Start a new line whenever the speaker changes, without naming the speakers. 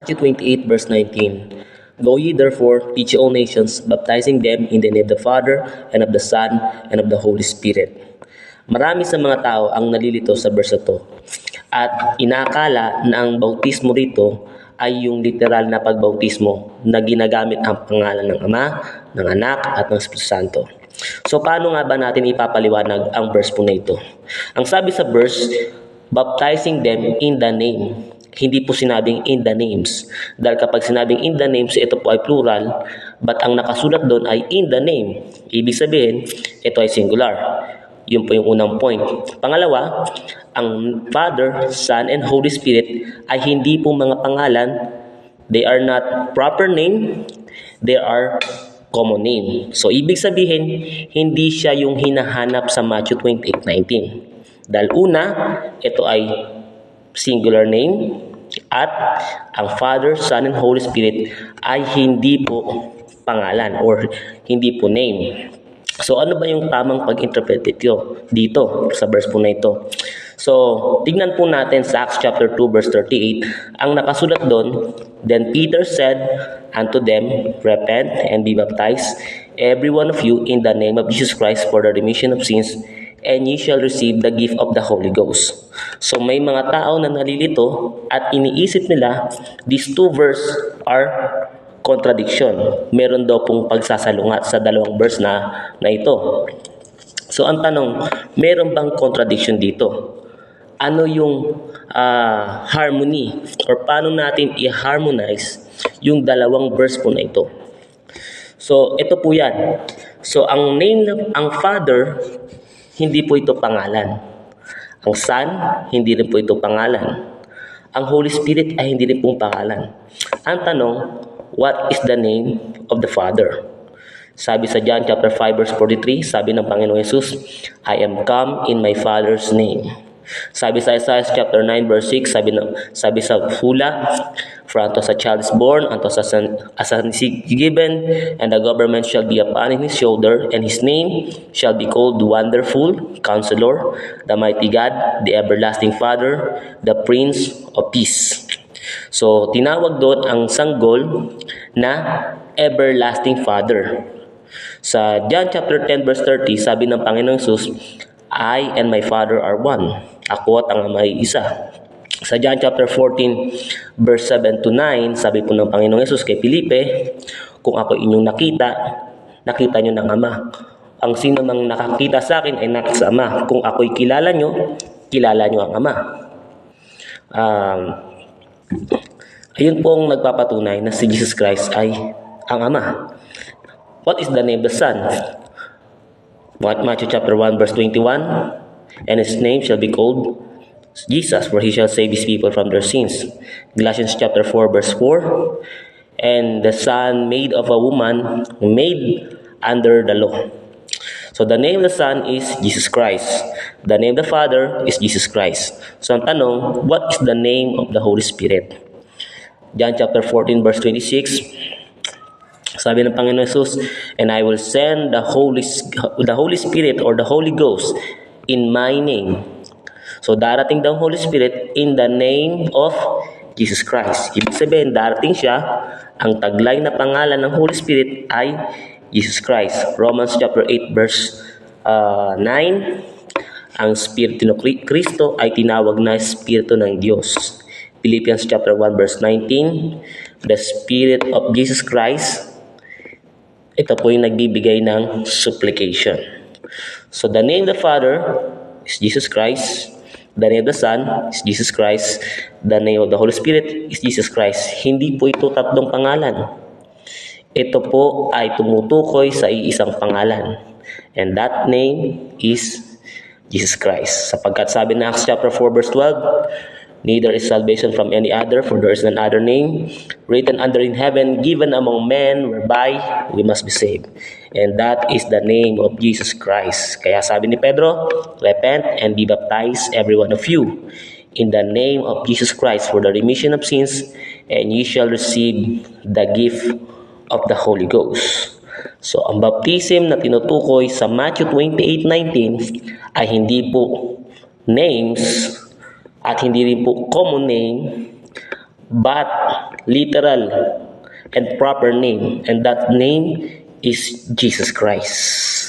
Matthew 28 verse 19. Go ye therefore, teach all nations, baptizing them in the name of the Father, and of the Son, and of the Holy Spirit. Marami sa mga tao ang nalilito sa verse na to. At inaakala na ang bautismo rito ay yung literal na pagbautismo na ginagamit ang pangalan ng Ama, ng Anak, at ng Espiritu Santo. So paano nga ba natin ipapaliwanag ang verse po na ito? Ang sabi sa verse, baptizing them in the name. Hindi po sinabing in the names. Dahil kapag sinabing in the names, ito po ay plural, but ang nakasulat doon ay in the name. Ibig sabihin, ito ay singular. Yun po yung unang point. Pangalawa, ang Father, Son, and Holy Spirit ay hindi po mga pangalan. They are not proper name. They are common name. So, ibig sabihin, hindi siya yung hinahanap sa Matthew 28:19. Dahil una, ito ay singular name, at ang Father, Son, and Holy Spirit ay hindi po pangalan or hindi po name. So ano ba yung tamang pag-interpret dito sa verse po na ito? So tignan po natin sa Acts chapter 2 verse 38. Ang nakasulat doon, then Peter said unto them, repent and be baptized, every one of you, in the name of Jesus Christ for the remission of sins, and ye shall receive the gift of the Holy Ghost. So may mga tao na nalilito at iniisip nila these two verse are contradiction. Meron daw pong pagsasalungat sa dalawang verse na ito. So ang tanong, meron bang contradiction dito? Ano yung harmony or paano natin i-harmonize yung dalawang verse po na ito? So ito po yan. So ang name ang Father, hindi po ito pangalan. Ang Son, hindi rin po ito pangalan. Ang Holy Spirit ay hindi rin pong pangalan. Ang tanong, what is the name of the Father? Sabi sa John chapter 5 verse 43, sabi ng Panginoong Yesus, I am come in my Father's name. Sabi sa Isaiah chapter 9 verse 6, sabi sa hula, for unto us a child is born, unto us a son is given, and the government shall be upon his shoulder, and his name shall be called Wonderful, Counselor, the Mighty God, the Everlasting Father, the Prince of Peace. So, tinawag doon ang sanggol na Everlasting Father. Sa John chapter 10 verse 30, sabi ng Panginoong Yesus, I and my Father are one. Ako at ang Ama ay isa. Sa John chapter 14 verse 7 to 9, sabi po ng Panginoong Yesus kay Felipe, kung ako inyong nakita nyo ng Ama. Ang sino mang nakakita sa akin ay nakita sa Ama. Kung ako'y kilala nyo ang Ama. Ayun pong nagpapatunay na si Jesus Christ ay ang Ama. What is the name of the Son? Matthew chapter 1 verse 21, and his name shall be called Jesus, for he shall save his people from their sins. Galatians chapter 4 verse 4, and the Son made of a woman, made under the law. So the name of the Son is Jesus Christ. The name of the Father is Jesus Christ. So ang tanong, what is the name of the Holy Spirit? John chapter 14 verse 26, sabi ng Panginoon Jesus, and I will send the Holy Spirit or the Holy Ghost in my name. So darating daw Holy Spirit in the name of Jesus Christ. Ibig sabihin, darating siya, ang taglay na pangalan ng Holy Spirit ay Jesus Christ. Romans chapter 8 verse 9, ang Espiritu ng Kristo ay tinawag na Espiritu ng Diyos. Philippians chapter 1 verse 19, the Spirit of Jesus Christ, ito po yung nagbibigay ng supplication. So the name of the Father is Jesus Christ. The name of the Son is Jesus Christ. The name of the Holy Spirit is Jesus Christ. Hindi po ito tatlong pangalan. Ito po ay tumutukoy sa iisang pangalan. And that name is Jesus Christ. Sapagkat sabi na Acts chapter 4 verse 12, neither is salvation from any other, for there is none other name written under in heaven, given among men, whereby we must be saved. And that is the name of Jesus Christ. Kaya sabi ni Pedro, repent and be baptized, every one of you, in the name of Jesus Christ for the remission of sins, and ye shall receive the gift of the Holy Ghost. So, ang baptism na tinutukoy sa Matthew 28:19 ay hindi po names at hindi rin po common name, but literal and proper name, and that name is Jesus Christ.